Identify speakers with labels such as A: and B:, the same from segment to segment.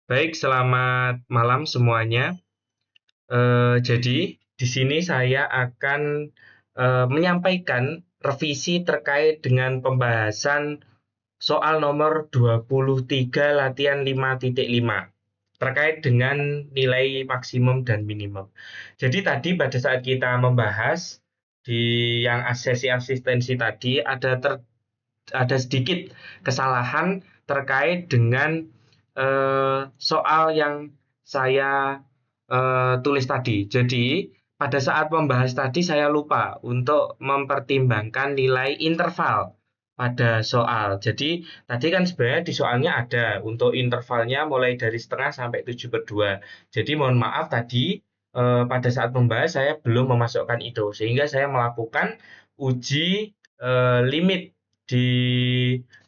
A: Baik, selamat malam semuanya. Jadi, di sini saya akan menyampaikan revisi terkait dengan pembahasan soal nomor 23 latihan 5.5 terkait dengan nilai maksimum dan minimum. Jadi tadi pada saat kita membahas di yang sesi asistensi tadi ada sedikit kesalahan terkait dengan soal yang saya tulis tadi. Jadi, pada saat membahas tadi saya lupa untuk mempertimbangkan nilai interval pada soal. Jadi, tadi kan sebenarnya di soalnya ada untuk intervalnya mulai dari setengah sampai 7/2. Jadi, mohon maaf tadi pada saat membahas saya belum memasukkan itu, sehingga saya melakukan uji limit di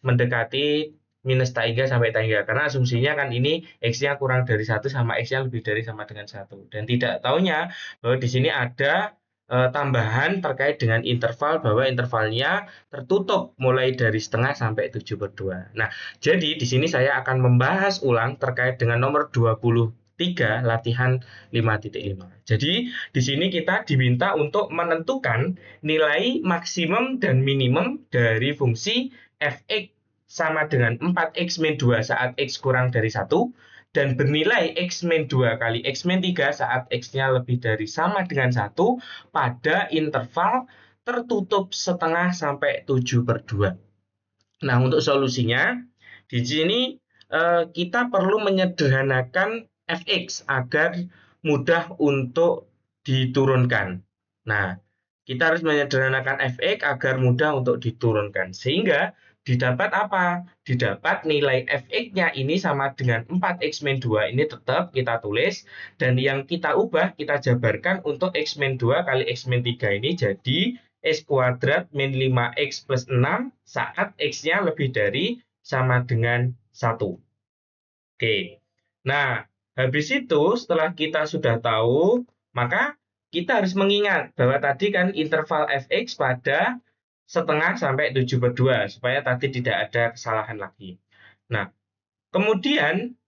A: mendekati minus tak sampai tak karena asumsinya kan ini X-nya kurang dari satu sama X-nya lebih dari sama dengan satu, dan tidak taunya bahwa di sini ada tambahan terkait dengan interval, bahwa intervalnya tertutup mulai dari setengah sampai 7/2. Nah, jadi di sini saya akan membahas ulang terkait dengan nomor 23 latihan 5.5. Jadi di sini kita diminta untuk menentukan nilai maksimum dan minimum dari fungsi f(x) sama dengan 4x min 2 saat x kurang dari 1, dan bernilai x min 2 kali x min 3 saat x-nya lebih dari sama dengan 1 pada interval tertutup setengah sampai 7/2. Nah, untuk solusinya, di sini kita perlu menyederhanakan fx agar mudah untuk diturunkan. Nah, kita harus menyederhanakan fx agar mudah untuk diturunkan. Sehingga didapat apa? Didapat nilai fx-nya ini sama dengan 4x min 2. Ini tetap kita tulis. Dan yang kita ubah, kita jabarkan untuk x min 2 kali x min 3 ini jadi x kuadrat min 5x plus 6 saat x-nya lebih dari sama dengan 1. Oke. Nah, habis itu setelah kita sudah tahu, maka kita harus mengingat bahwa tadi kan interval fx pada setengah sampai 7/2 supaya tadi tidak ada kesalahan lagi. Nah, kemudian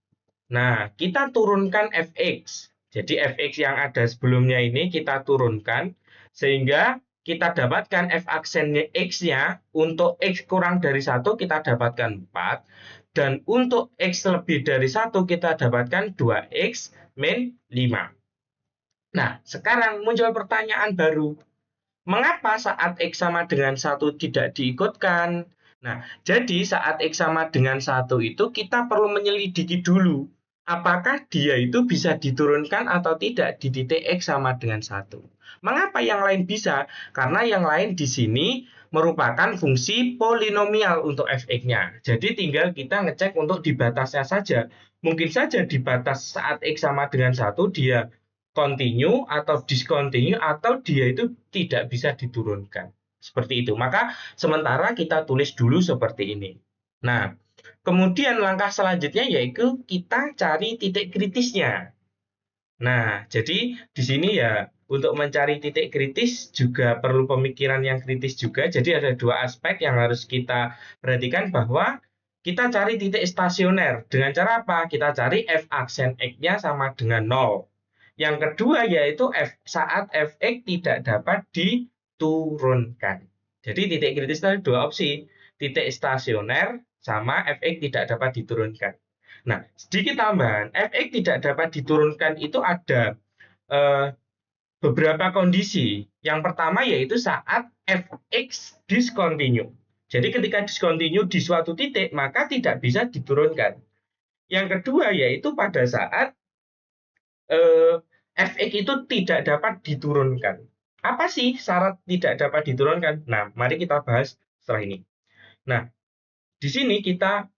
A: kita turunkan fx. Jadi fx yang ada sebelumnya ini kita turunkan sehingga kita dapatkan f aksen x-nya untuk x kurang dari 1 kita dapatkan 4, dan untuk x lebih dari 1 kita dapatkan 2x min 5. Nah, sekarang muncul pertanyaan baru. Mengapa saat X sama dengan 1 tidak diikutkan? Nah, jadi saat X sama dengan 1 itu kita perlu menyelidiki dulu. Apakah dia itu bisa diturunkan atau tidak di titik X sama dengan 1. Mengapa yang lain bisa? Karena yang lain di sini merupakan fungsi polinomial untuk fx-nya. Jadi tinggal kita ngecek untuk di batasnya saja. Mungkin saja di batas saat X sama dengan 1 dia continue atau discontinue atau dia itu tidak bisa diturunkan. Seperti itu. Maka sementara kita tulis dulu seperti ini. Nah, kemudian langkah selanjutnya yaitu kita cari titik kritisnya. Nah, jadi di sini ya untuk mencari titik kritis juga perlu pemikiran yang kritis juga. Jadi ada dua aspek yang harus kita perhatikan, bahwa kita cari titik stasioner. Dengan cara apa? Kita cari f aksen x-nya sama dengan 0. Yang kedua yaitu saat fx tidak dapat diturunkan. Jadi titik kritis ada dua opsi, titik stasioner sama fx tidak dapat diturunkan. Nah, sedikit tambahan, fx tidak dapat diturunkan itu ada beberapa kondisi. Yang pertama yaitu saat fx discontinue. Jadi ketika discontinue di suatu titik, maka tidak bisa diturunkan. Yang kedua yaitu pada saat fx itu tidak dapat diturunkan. Apa sih syarat tidak dapat diturunkan? Nah, mari kita bahas setelah ini. Nah, di sini kita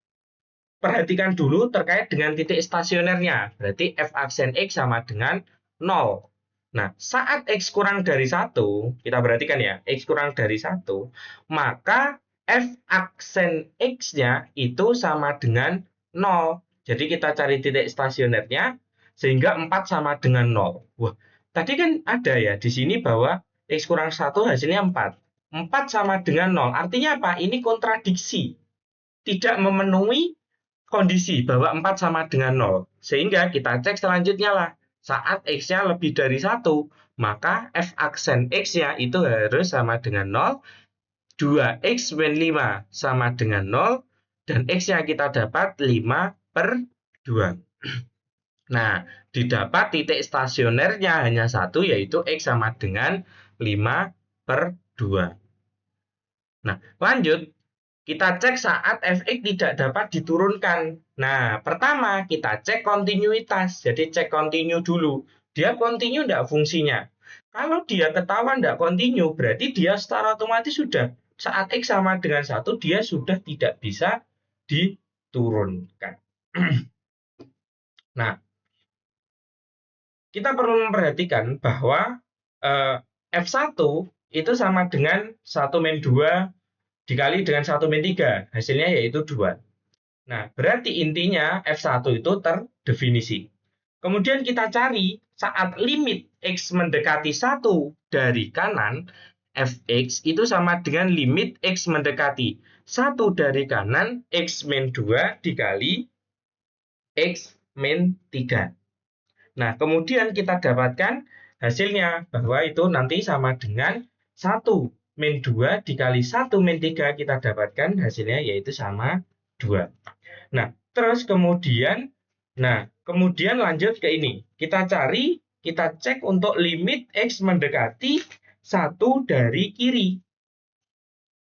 A: perhatikan dulu terkait dengan titik stasionernya. Berarti f aksen x sama dengan 0. Nah, saat x kurang dari 1, kita perhatikan ya, x kurang dari 1, maka f aksen x-nya itu sama dengan 0. Jadi kita cari titik stasionernya, sehingga 4 sama dengan 0. Wah, tadi kan ada ya di sini bahwa x kurang 1 hasilnya 4. 4 sama dengan 0. Artinya apa? Ini kontradiksi. Tidak memenuhi kondisi bahwa 4 sama dengan 0. Sehingga kita cek selanjutnya lah. Saat X-nya lebih dari 1, maka F aksen X-nya itu harus sama dengan 0. 2X min 5 sama dengan 0. Dan X-nya kita dapat 5/2. Nah, didapat titik stasionernya hanya satu, yaitu X sama dengan 5/2. Nah, lanjut. Kita cek saat Fx tidak dapat diturunkan. Nah, pertama kita cek kontinuitas. Jadi cek kontinu dulu. Dia kontinu enggak fungsinya? Kalau dia ketahuan enggak kontinu, berarti dia secara otomatis sudah saat X sama dengan 1, dia sudah tidak bisa diturunkan. Nah, kita perlu memperhatikan bahwa F1 itu sama dengan 1 min 2 dikali dengan 1 min 3, hasilnya yaitu 2. Nah, berarti intinya F1 itu terdefinisi. Kemudian kita cari saat limit X mendekati 1 dari kanan, Fx itu sama dengan limit X mendekati 1 dari kanan, X min 2 dikali X min 3. Nah, kemudian kita dapatkan hasilnya bahwa itu nanti sama dengan 1 min 2 dikali 1 min 3, kita dapatkan hasilnya yaitu sama 2. Nah, terus kemudian lanjut ke ini. Kita cek untuk limit X mendekati 1 dari kiri.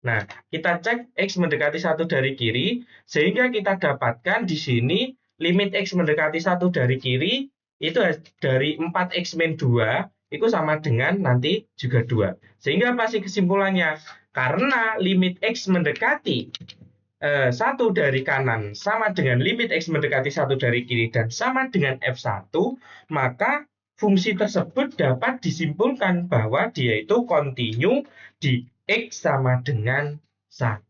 A: Nah, kita cek X mendekati 1 dari kiri, sehingga kita dapatkan di sini limit X mendekati 1 dari kiri, itu dari 4X min 2, itu sama dengan nanti juga 2. Sehingga apa sih kesimpulannya? Karena limit X mendekati 1 dari kanan sama dengan limit X mendekati 1 dari kiri dan sama dengan F1, maka fungsi tersebut dapat disimpulkan bahwa dia itu kontinu di X sama dengan 1.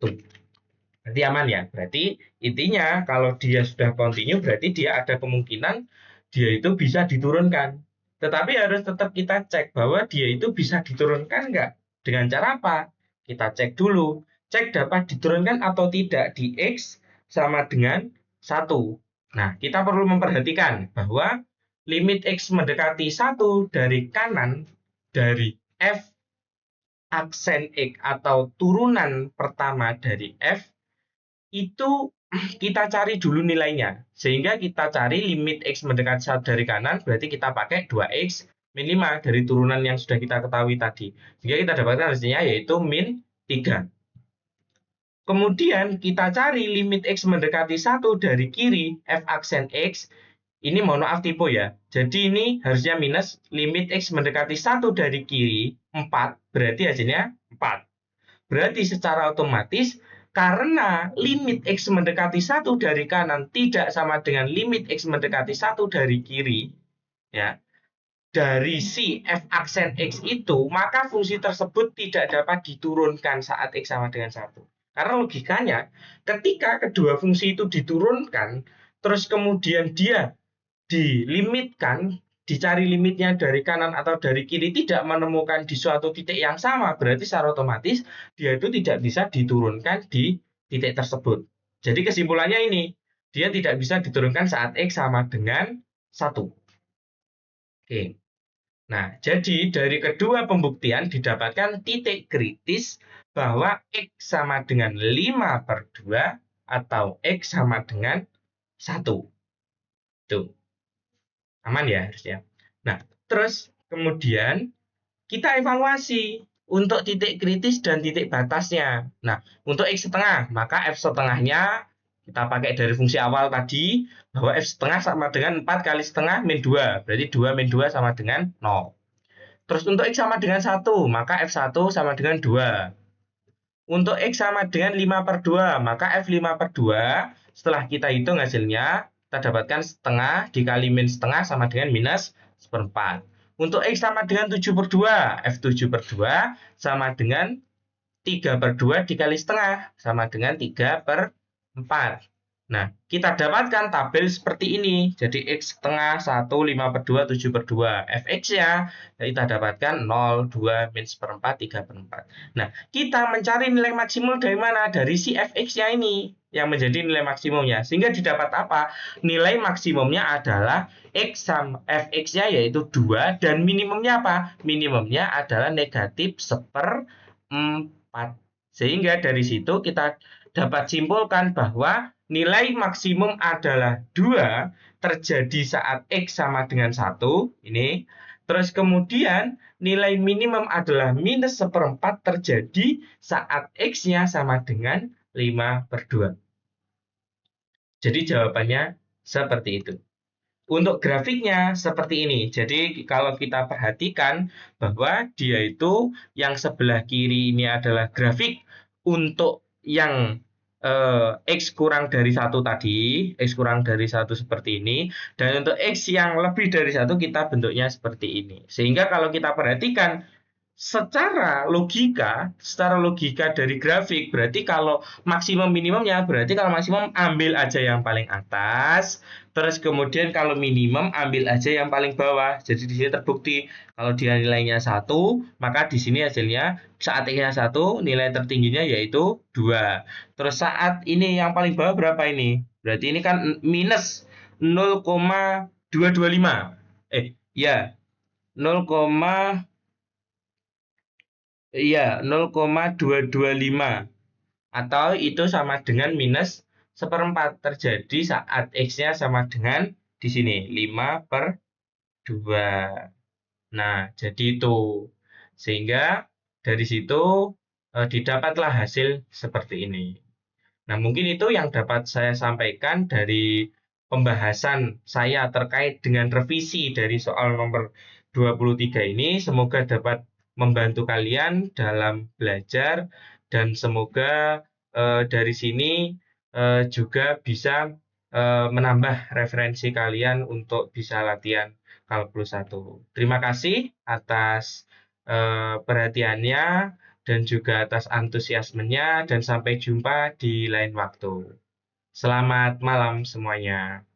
A: Berarti aman ya? Berarti intinya kalau dia sudah kontinu berarti dia ada kemungkinan dia itu bisa diturunkan. Tetapi harus tetap kita cek bahwa dia itu bisa diturunkan nggak? Dengan cara apa? Kita cek dulu. Cek dapat diturunkan atau tidak di X sama dengan 1. Nah, kita perlu memperhatikan bahwa limit X mendekati 1 dari kanan dari F aksen X atau turunan pertama dari F itu kita cari dulu nilainya. Sehingga kita cari limit X mendekati 1 dari kanan, berarti kita pakai 2X min 5 dari turunan yang sudah kita ketahui tadi. Sehingga kita dapatkan hasilnya yaitu min 3. Kemudian kita cari limit X mendekati 1 dari kiri, F aksen X. Ini mohon maaf tipe ya. Jadi ini harusnya minus limit X mendekati 1 dari kiri, 4. Berarti hasilnya 4. Berarti secara otomatis karena limit X mendekati 1 dari kanan tidak sama dengan limit X mendekati 1 dari kiri, ya, dari si F aksen X itu, maka fungsi tersebut tidak dapat diturunkan saat X sama dengan 1. Karena logikanya, ketika kedua fungsi itu diturunkan, terus kemudian dia dilimitkan, dicari limitnya dari kanan atau dari kiri, tidak menemukan di suatu titik yang sama, berarti secara otomatis dia itu tidak bisa diturunkan di titik tersebut. Jadi kesimpulannya ini, dia tidak bisa diturunkan saat X sama dengan 1. Oke. Nah, jadi dari kedua pembuktian didapatkan titik kritis bahwa X sama dengan 5/2 atau X sama dengan 1. Tuh. Aman ya harusnya. Nah, terus kemudian kita evaluasi untuk titik kritis dan titik batasnya. Nah, untuk X setengah, maka F setengahnya kita pakai dari fungsi awal tadi, bahwa F setengah sama dengan 4 kali setengah min 2. Berarti 2 min 2 sama dengan 0. Terus untuk X sama dengan 1, maka F1 sama dengan 2. Untuk X sama dengan 5/2, maka F 5/2, setelah kita hitung hasilnya, kita dapatkan setengah dikali min setengah sama dengan minus 1/4. Untuk X sama dengan 7/2, F 7/2 sama dengan 3/2 dikali setengah, sama dengan 3/4. Nah, kita dapatkan tabel seperti ini. Jadi X setengah, 1, 5/2, 7/2. Fx-nya kita dapatkan 0, 2, min 1/4, 3/4. Nah, kita mencari nilai maksimum dari mana? Dari si Fx-nya ini, yang menjadi nilai maksimumnya. Sehingga didapat apa? Nilai maksimumnya adalah X sama Fx-nya yaitu 2, dan minimumnya apa? Minimumnya adalah negatif 1/4. Sehingga dari situ kita dapat simpulkan bahwa nilai maksimum adalah 2 terjadi saat X sama dengan 1. Ini. Terus kemudian nilai minimum adalah minus 1/4 terjadi saat X-nya sama dengan 5/2. Jadi jawabannya seperti itu. Untuk grafiknya seperti ini. Jadi kalau kita perhatikan bahwa dia itu yang sebelah kiri ini adalah grafik untuk yang X kurang dari 1 tadi, X kurang dari 1 seperti ini, dan untuk X yang lebih dari 1 kita bentuknya seperti ini. Sehingga kalau kita perhatikan secara logika dari grafik, berarti kalau maksimum minimumnya, berarti kalau maksimum ambil aja yang paling atas, terus kemudian kalau minimum ambil aja yang paling bawah. Jadi di sini terbukti kalau dia nilainya 1, maka di sini hasilnya saat X-nya 1, nilai tertingginya yaitu 2. Terus saat ini yang paling bawah berapa ini? Berarti ini kan minus 0,225. Ya, 0, iya, 0,225 atau itu sama dengan minus 1/4 terjadi saat X-nya sama dengan di sini 5/2. Nah, jadi itu. Sehingga dari situ didapatlah hasil seperti ini. Nah, mungkin itu yang dapat saya sampaikan dari pembahasan saya terkait dengan revisi dari soal nomor 23 ini. Semoga dapat membantu kalian dalam belajar dan semoga dari sini juga bisa menambah referensi kalian untuk bisa latihan kalkulus 1. Terima kasih atas perhatiannya dan juga atas antusiasmenya, dan sampai jumpa di lain waktu. Selamat malam semuanya.